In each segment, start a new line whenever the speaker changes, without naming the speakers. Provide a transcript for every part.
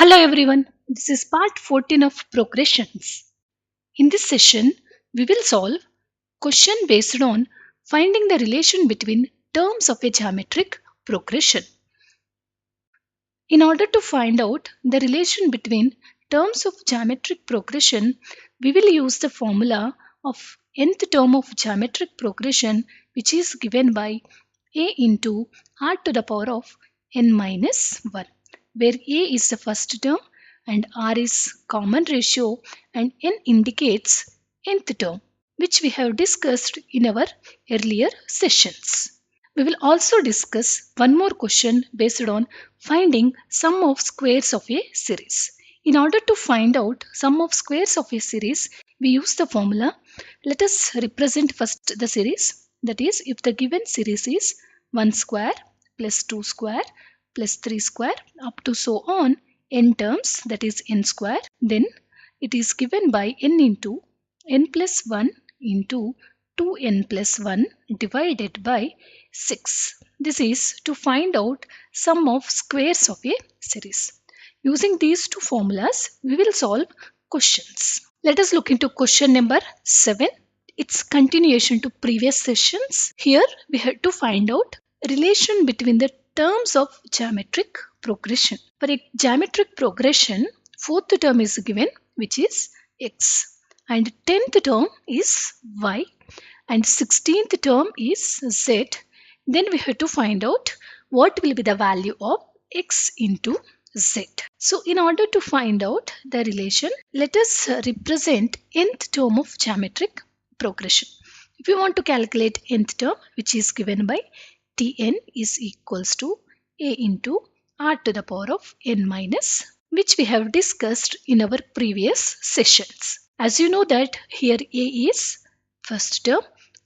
Hello everyone, this is part 14 of progressions. In this session, we will solve question based on finding the relation between terms of a geometric progression. In order to find out the relation between terms of geometric progression, we will use the formula of nth term of geometric progression, which is given by a into r to the power of n minus 1, where a is the first term and r is common ratio and n indicates nth term, which we have discussed in our earlier sessions. We will also discuss one more question based on finding sum of squares of a series. In order to find out sum of squares of a series, we use the formula. Let us represent first the series. That is, if the given series is 1 square plus 2 square plus 3 square up to so on n terms, that is n square, then it is given by n into n plus 1 into 2n plus 1 divided by 6. This is to find out sum of squares of a series. Using these two formulas, we will solve questions. Let us look into question number 7. It's continuation to previous sessions. Here we have to find out relation between the terms of geometric progression. For a geometric progression, fourth term is given, which is x, and 10th term is y, and 16th term is z. Then we have to find out what will be the value of x into z. So in order to find out the relation, let us represent nth term of geometric progression. If you want to calculate nth term, which is given by Tn is equals to a into r to the power of n minus, which we have discussed in our previous sessions. As you know that here a is first term,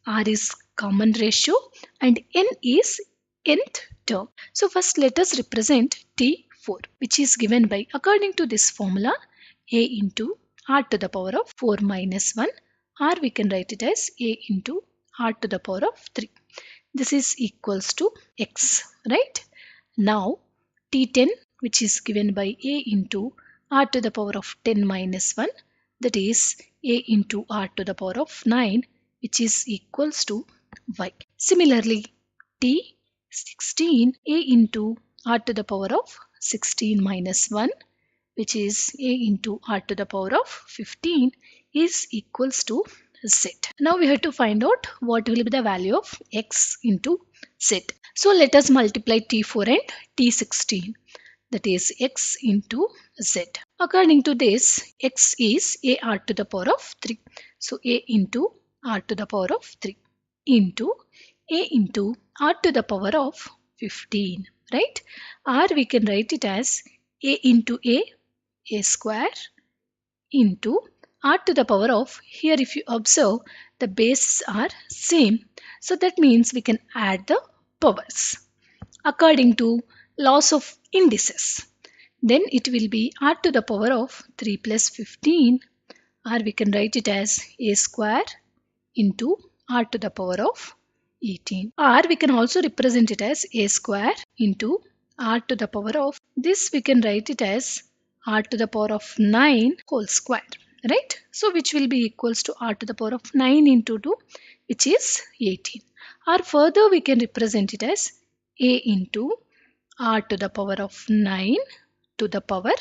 r is common ratio, and n is nth term. So first let us represent T4, which is given by, according to this formula, a into r to the power of 4 minus 1, or we can write it as a into r to the power of 3. This is equals to x, right? Now T10, which is given by a into r to the power of 10 minus 1, that is a into r to the power of 9, which is equals to y. Similarly, T16, a into r to the power of 16 minus 1, which is a into r to the power of 15, is equals to z. Now we have to find out what will be the value of x into z. So let us multiply T4 and T16, that is x into z. According to this, x is a r to the power of 3. So a into r to the power of 3 into a into r to the power of 15, right? Or we can write it as a into a square, into r to the power of, here if you observe, the bases are same. So that means we can add the powers according to laws of indices. Then it will be r to the power of 3 plus 15, or we can write it as a square into r to the power of 18. Or we can also represent it as a square into r to the power of, this we can write it as r to the power of 9 whole square, right? So which will be equals to r to the power of 9 into 2, which is 18. Or further we can represent it as a into r to the power of 9 to the power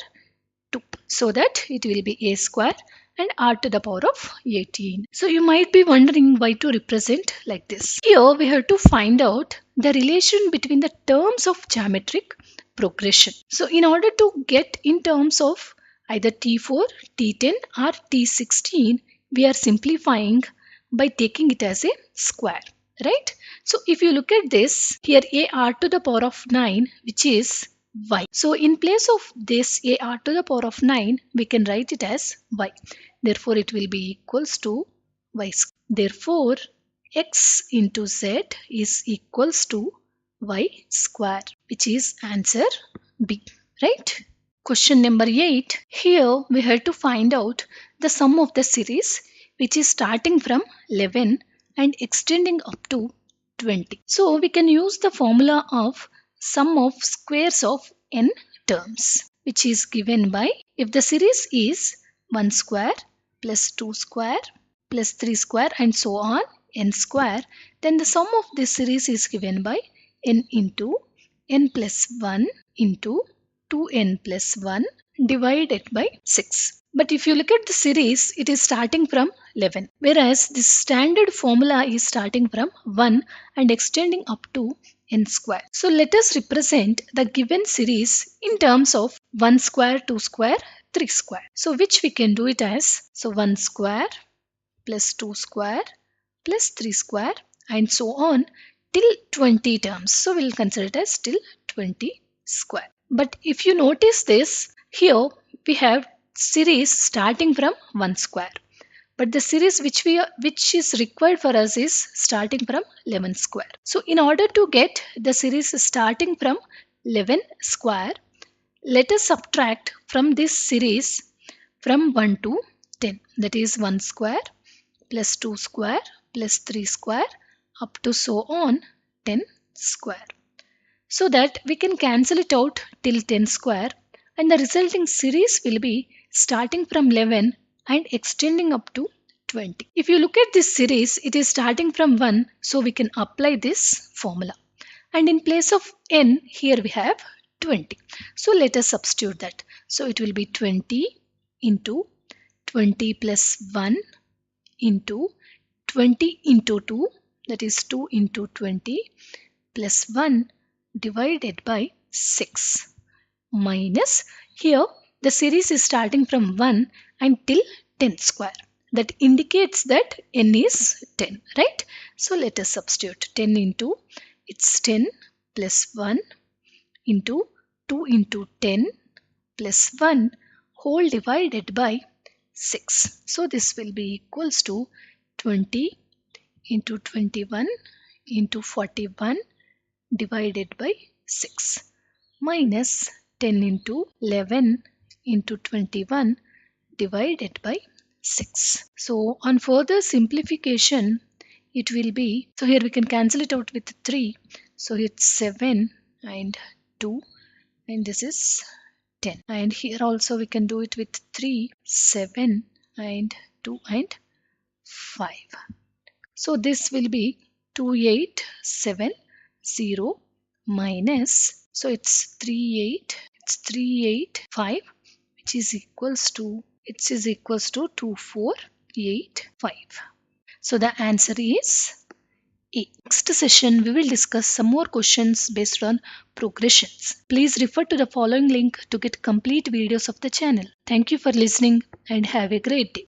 2, so that it will be a square and r to the power of 18. So you might be wondering why to represent like this. Here we have to find out the relation between the terms of geometric progression. So in order to get in terms of either T4, T10 or T16, we are simplifying by taking it as a square, right? So if you look at this, here a r to the power of 9, which is y. So in place of this a r to the power of 9, we can write it as y. Therefore it will be equals to y square. Therefore x into z is equals to y square, which is answer B, right? Question number 8. Here we have to find out the sum of the series, which is starting from 11 and extending up to 20. So we can use the formula of sum of squares of n terms. which is given by, if the series is 1 square plus 2 square plus 3 square and so on n square, then the sum of this series is given by n into n plus 1 into 2n plus 1 divided by 6. But if you look at the series, it is starting from 11, whereas the standard formula is starting from 1 and extending up to n square. So let us represent the given series in terms of 1 square, 2 square, 3 square. So which we can do it as, so 1 square plus 2 square plus 3 square and so on till 20 terms. So we'll consider it as till 20 square. But if you notice this, here we have series starting from 1 square. But the series which is required for us is starting from 11 square. So in order to get the series starting from 11 square, let us subtract from this series from 1 to 10. That is 1 square plus 2 square plus 3 square up to so on 10 square. So that we can cancel it out till 10 square, and the resulting series will be starting from 11 and extending up to 20. If you look at this series, it is starting from 1, so we can apply this formula. And in place of n, here we have 20. So let us substitute that. So it will be 20 into 20 plus 1 into 20 into 2, that is 2 into 20 plus 1 divided by 6 minus, here the series is starting from 1 until 10 square. That indicates that n is 10, right? So let us substitute 10 into, it's 10 plus 1 into 2 into 10 plus 1 whole divided by 6. So this will be equals to 20 into 21 into 41 divided by 6 minus 10 into 11 into 21 divided by 6. So on further simplification, it will be, so here we can cancel it out with 3. So it's 7 and 2 and this is 10. And here also we can do it with 3, 7 and 2 and 5. So this will be 2870 minus, so it's 385, which is equals to, it is equals to 2485. So the answer is A. Next session we will discuss some more questions based on progressions. Please refer to the following link to get complete videos of the channel. Thank you for listening and have a great day.